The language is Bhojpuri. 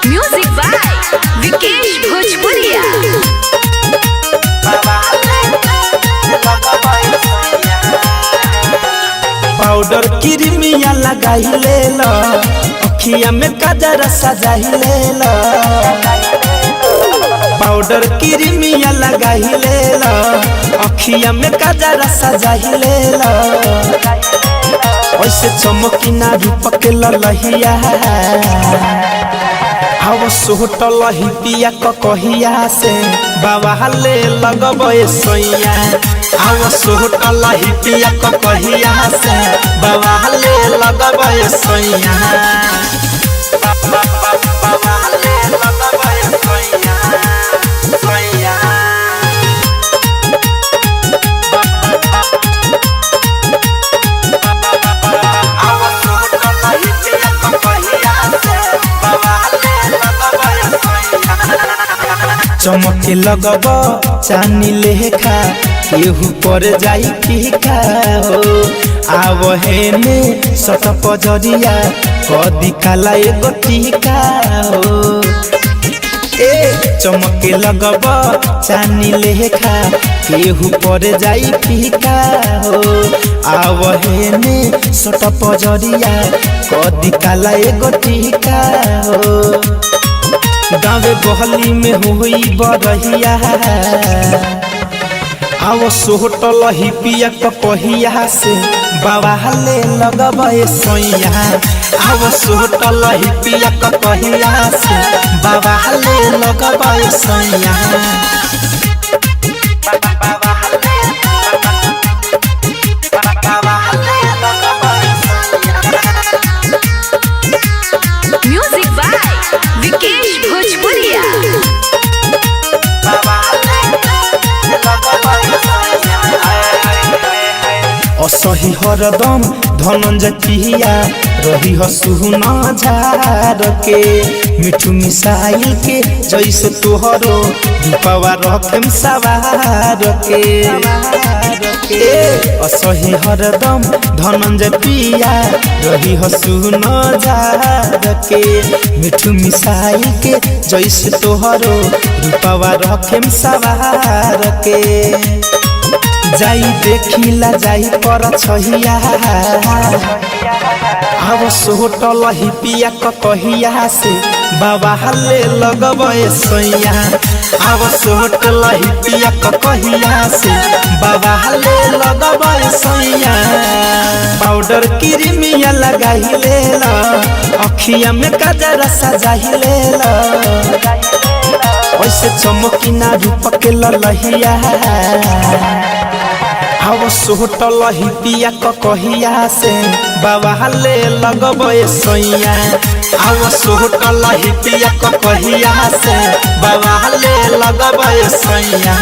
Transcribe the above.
म्यूजिक बाय विकेश भोजपुरिया। पाउडर क्रीमिया लगाई ले लो, अखिया में काजर सजाई ले लो। पाउडर क्रीमिया लगाई ले लो, अखिया में काजर सजाई ले लो। ऐसे चमकी ना रूप के ललहिया, हव सोटल ही पिया कहिया से बाबा ले लगबे सैया। हव सोटल ही पिया कहिया से बाबा ले लगबे सैया। बाबा ले लगबे सैया सैया। चमके लगब चानी लेखा, केहू पर जाई फीका हो। आवहेने सट पजरिया कदी काला एगो टीका हो। ए चमके लगब चानी लेखा, केहू पर जाई फीका हो। आवहेने सट पजरिया कदी काला एगो टीका हो। गाँवे गहली में होई बरहिया, आओ सोटल ही पिया कहिया से बाबा ले लगबे सैया। आओ सोटल ही पिया कहिया से बाबा ले लगबे सैया। म्यूजिक बाय विकेश भोजपुरिया। असही हरदम धनंजय पिया रही हसुना झार के। मिठू मिसाइल के जैसे तोहरो दीपवा रखेम सवार के। असही हरदम धनंजय पिया रही हसुना झार के। मिठू मिसाइल के जैसे तोहरो दीपवा रखेम सवार के। जाई देखिला जाई पर छहिया, अब सोटल ही पिया कहिया से बाबा ले लगबे सैया। अब सोटल ही पिया कहिया से बाबा ले लगबे सैया। पाउडर क्रीमिया लगाई ले लो, अखिया में काजर सजाई ले लो। ऐसे चमकी ना रूप के ललहिया, हव सोटल ही पिया कहिया से बाबा ले लगबे सैया। हव सोटल ही पिया कहिया से बाबा ले लगबे सैया।